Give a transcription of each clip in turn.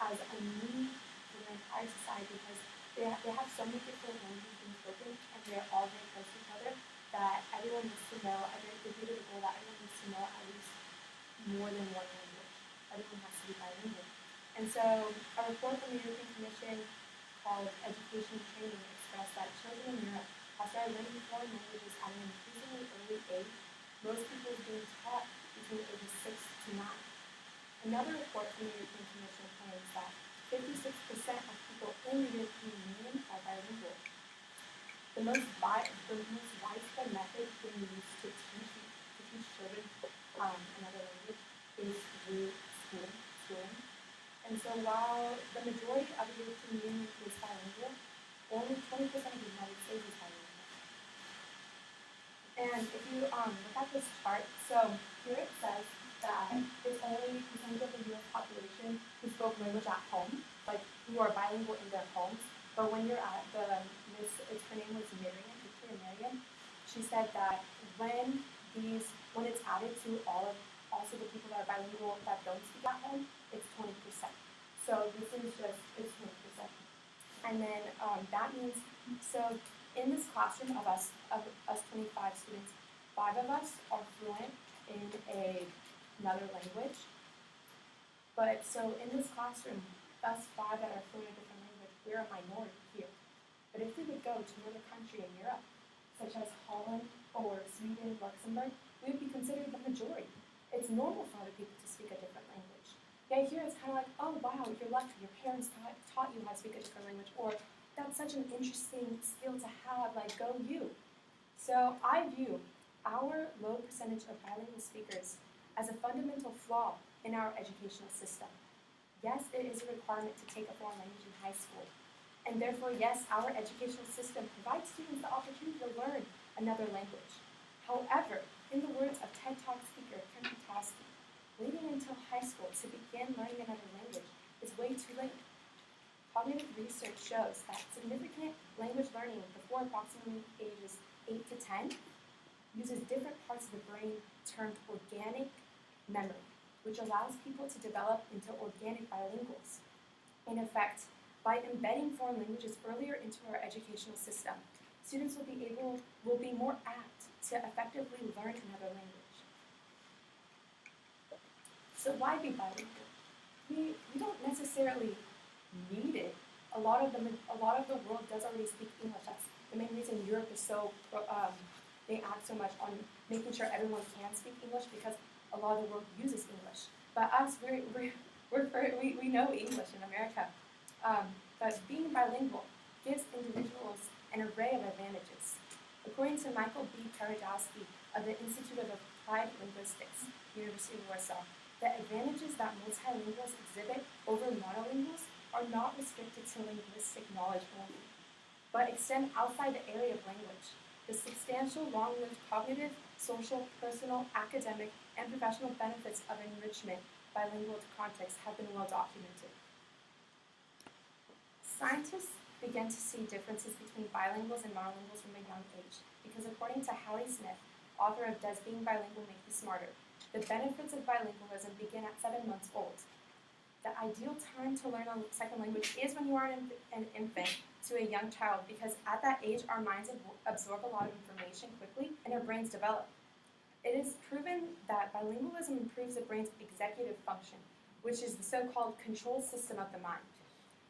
as a need for the entire society because they have so many different languages being spoken and they're all very close to each other that everyone needs to know, the goal that everyone needs to know at least more than one language. Everyone has to be bilingual. And so a report from the European Commission called Education and Training expressed that children in Europe have started learning foreign languages at an increasingly early age. Most people are being taught between ages 6 to 9. Another report from the European Commission claims that 56% of people in the European Union are bilingual. The most widespread method being used to teach children another language is through schooling. And so while the majority of the European Union is bilingual, only 20% of the United States is bilingual. And if you look at this chart, so here it says that it's only percentage of the U.S. population who spoke language at home, like who are bilingual in their homes. But when you're at her name was Miriam, Victoria Miriam, she said that when it's added to also the people that are bilingual that don't speak at home, it's 20%. So this is it's 20%. And then that means, so in this classroom of us 25 students, 5 of us are fluent in another language. But so in this classroom, us 5 that are fluent in a different language, we're a minority here. But if we would go to another country in Europe, such as Holland or Sweden, Luxembourg, we would be considered the majority. It's normal for other people to speak a different language. Yet here it's kind of like, oh wow, you're lucky, your parents taught you how to speak a different language, or that's such an interesting skill to have, like go you. So I view our low percentage of bilingual speakers as a fundamental flaw in our educational system. Yes, it is a requirement to take a foreign language in high school. And therefore, yes, our educational system provides students the opportunity to learn another language. However, in the words of TED Talk speaker Ken Petoskey, waiting until high school to begin learning another language is way too late. Cognitive research shows that significant language learning before approximately ages 8 to 10 uses different parts of the brain termed organic memory, which allows people to develop into organic bilinguals. In effect, by embedding foreign languages earlier into our educational system, students will be more apt to effectively learn another language. So why be bilingual? We don't necessarily need it. A lot of the world does already speak English. That's the main reason Europe is so they act so much on making sure everyone can speak English because a lot of the world uses English. But us, we know English in America. But being bilingual gives individuals an array of advantages. According to Michael B. Paradowski of the Institute of Applied Linguistics, University of Warsaw, the advantages that multilinguals exhibit over monolinguals are not restricted to linguistic knowledge only, but extend outside the area of language. The substantial, long-lived cognitive, social, personal, academic, and professional benefits of enrichment bilingual contexts have been well documented. Scientists began to see differences between bilinguals and monolinguals from a young age because according to Hallie Smith, author of Does Being Bilingual Make You Smarter, the benefits of bilingualism begin at 7 months old. The ideal time to learn a second language is when you are an infant to a young child because at that age our minds absorb a lot of information quickly and our brains develop. It is proven that bilingualism improves the brain's executive function, which is the so-called control system of the mind,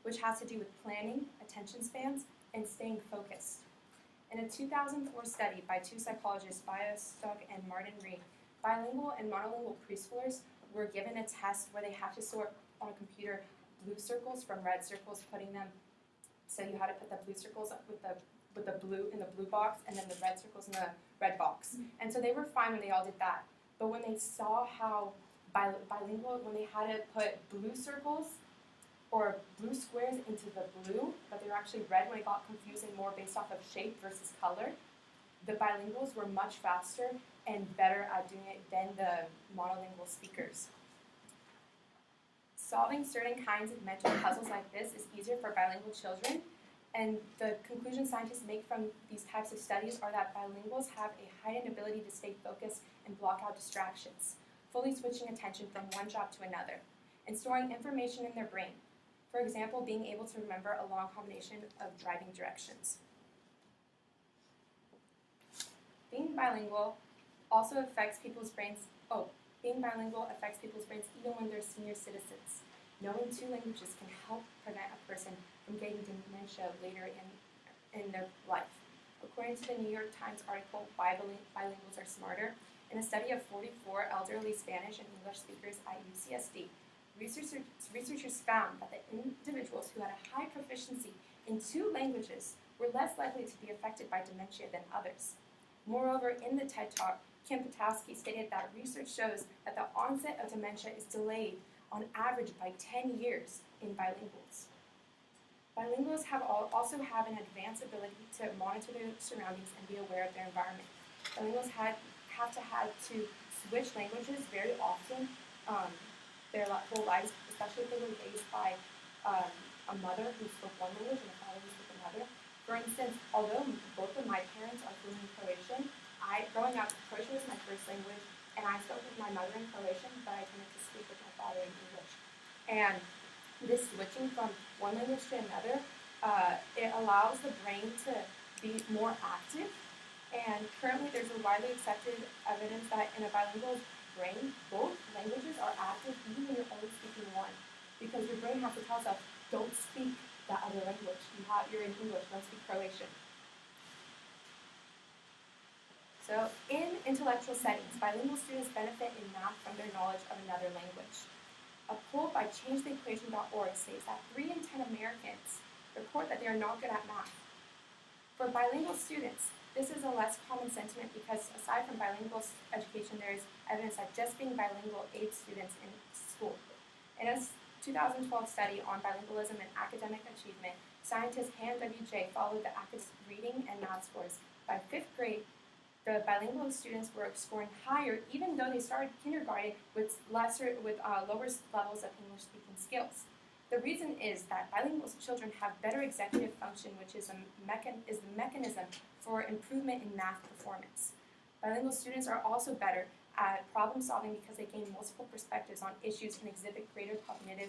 which has to do with planning, attention spans, and staying focused. In a 2004 study by 2 psychologists, Bostock and Martin Reed, bilingual and monolingual preschoolers were given a test where they have to sort on a computer blue circles from red circles, putting them, so you had to put the blue circles up with the blue in the blue box and then the red circles in the red box. And so they were fine when they all did that. But when they saw how bilingual, when they had to put blue circles or blue squares into the blue, but they were actually red when it got confusing more based off of shape versus color, the bilinguals were much faster and better at doing it than the monolingual speakers. Solving certain kinds of mental puzzles like this is easier for bilingual children, and the conclusions scientists make from these types of studies are that bilinguals have a heightened ability to stay focused and block out distractions, fully switching attention from one job to another, and storing information in their brain. For example, being able to remember a long combination of driving directions. Being bilingual affects people's brains even when they're senior citizens. Knowing 2 languages can help prevent a person from getting dementia later in their life. According to the New York Times article, Why Bilinguals Are Smarter, in a study of 44 elderly Spanish and English speakers at UCSD, researchers found that the individuals who had a high proficiency in 2 languages were less likely to be affected by dementia than others. Moreover, in the TED Talk, Kim Patowski stated that research shows that the onset of dementia is delayed on average by 10 years in bilinguals. Bilinguals also have an advanced ability to monitor their surroundings and be aware of their environment. Bilinguals have to switch languages very often their whole lives, especially if they were raised by a mother who spoke one language and a father who spoke another. For instance, although both of my parents are fluent in Croatian, growing up, Croatian was my first language, and I spoke with my mother in Croatian, but I tended to speak with my father in English. And this switching from one language to another, it allows the brain to be more active. And currently, there's a widely accepted evidence that in a bilingual brain, both languages are active even when you're only speaking one, because your brain has to tell itself, don't speak that other language. You're in English, don't speak Croatian. So in intellectual settings, bilingual students benefit in math from their knowledge of another language. A poll by ChangeTheEquation.org states that 3 in 10 Americans report that they are not good at math. For bilingual students, this is a less common sentiment because aside from bilingual education, there is evidence that just being bilingual aids students in school. In a 2012 study on bilingualism and academic achievement, scientist Han W.J. followed the academic reading and math scores. By 5th grade, the bilingual students were scoring higher even though they started kindergarten with lower levels of English-speaking skills. The reason is that bilingual children have better executive function, which is the mechanism for improvement in math performance. Bilingual students are also better at problem solving because they gain multiple perspectives on issues and exhibit greater cognitive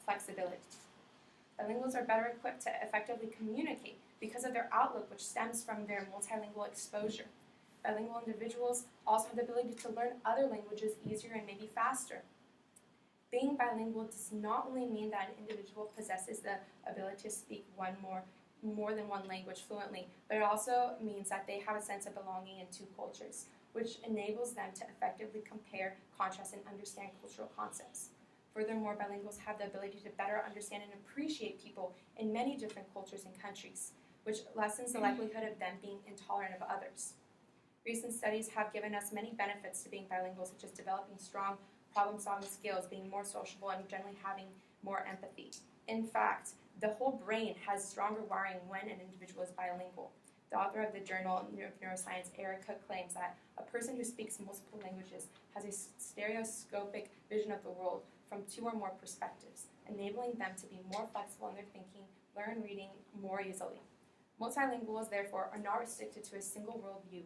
flexibility. Bilinguals are better equipped to effectively communicate because of their outlook, which stems from their multilingual exposure. Bilingual individuals also have the ability to learn other languages easier and maybe faster. Being bilingual does not only mean that an individual possesses the ability to speak more than one language fluently, but it also means that they have a sense of belonging in 2 cultures, which enables them to effectively compare, contrast, and understand cultural concepts. Furthermore, bilinguals have the ability to better understand and appreciate people in many different cultures and countries, which lessens the likelihood of them being intolerant of others. Recent studies have given us many benefits to being bilingual, such as developing strong problem-solving skills, being more sociable, and generally having more empathy. In fact, the whole brain has stronger wiring when an individual is bilingual. The author of the journal of Neuroscience, Eric Cook, claims that a person who speaks multiple languages has a stereoscopic vision of the world from 2 or more perspectives, enabling them to be more flexible in their thinking, learn reading more easily. Multilinguals, therefore, are not restricted to a single worldview,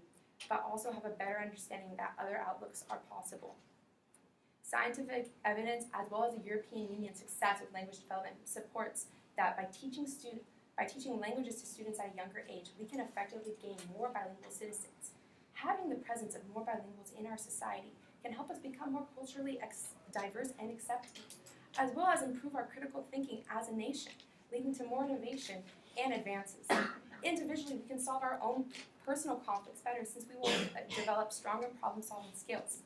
but also have a better understanding that other outlooks are possible. Scientific evidence, as well as the European Union's success with language development, supports that by teaching languages to students at a younger age, we can effectively gain more bilingual citizens. Having the presence of more bilinguals in our society can help us become more culturally diverse and accepting, as well as improve our critical thinking as a nation, leading to more innovation and advances. Individually, we can solve our own personal conflicts better since we will develop stronger problem-solving skills.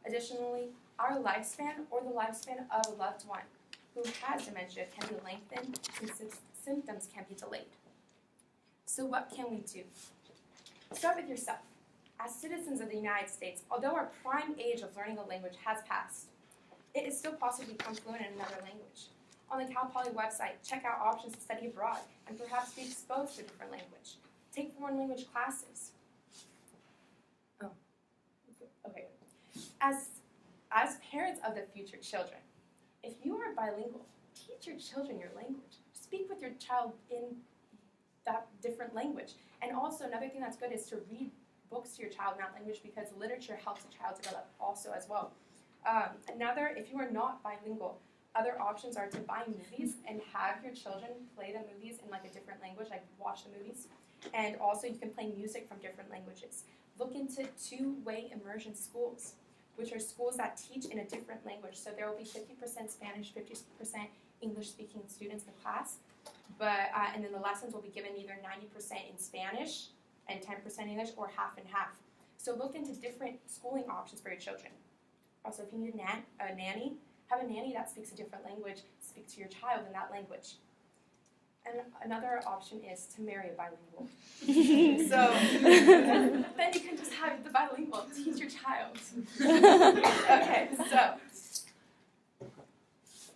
Additionally, our lifespan or the lifespan of a loved one who has dementia can be lengthened since symptoms can be delayed. So what can we do? Start with yourself. As citizens of the United States, although our prime age of learning a language has passed, it is still possible to become fluent in another language. On the Cal Poly website, check out options to study abroad and perhaps be exposed to a different language. Take foreign language classes. Okay. As parents of the future children, if you are bilingual, teach your children your language. Speak with your child in that different language. And also another thing that's good is to read books to your child in that language because literature helps a child develop also as well. If you are not bilingual, Other options are to buy movies and have your children play the movies in like a different language, like watch the movies. And also you can play music from different languages. Look into two-way immersion schools, which are schools that teach in a different language. So there will be 50% Spanish, 50% English-speaking students in class. And then the lessons will be given either 90% in Spanish and 10% English, or half and half. So look into different schooling options for your children. Also, if you need a nanny, have a nanny that speaks a different language, speak to your child in that language. And another option is to marry a bilingual. So then you can just have the bilingual teach your child. Okay, so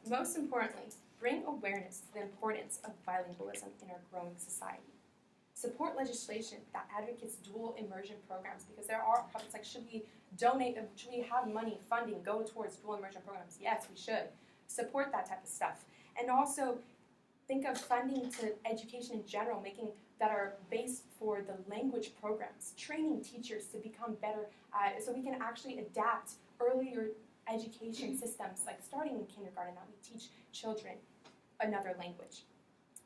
most importantly, bring awareness to the importance of bilingualism in our growing society. Support legislation that advocates dual immersion programs, because there are problems like, should we donate, should we have money, funding go towards dual immersion programs? Yes, we should. Support that type of stuff. And also think of funding to education in general, making that are based for the language programs, training teachers to become better, so we can actually adapt earlier education systems, like starting in kindergarten, that we teach children another language.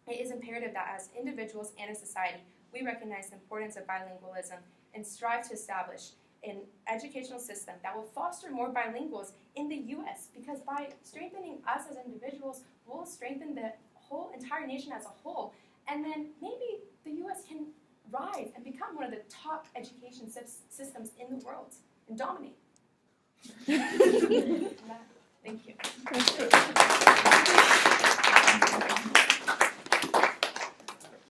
It is imperative that as individuals and as society, we recognize the importance of bilingualism and strive to establish an educational system that will foster more bilinguals in the U.S., because by strengthening us as individuals, we'll strengthen the whole entire nation as a whole, and then maybe the U.S. can rise and become one of the top education systems in the world and dominate.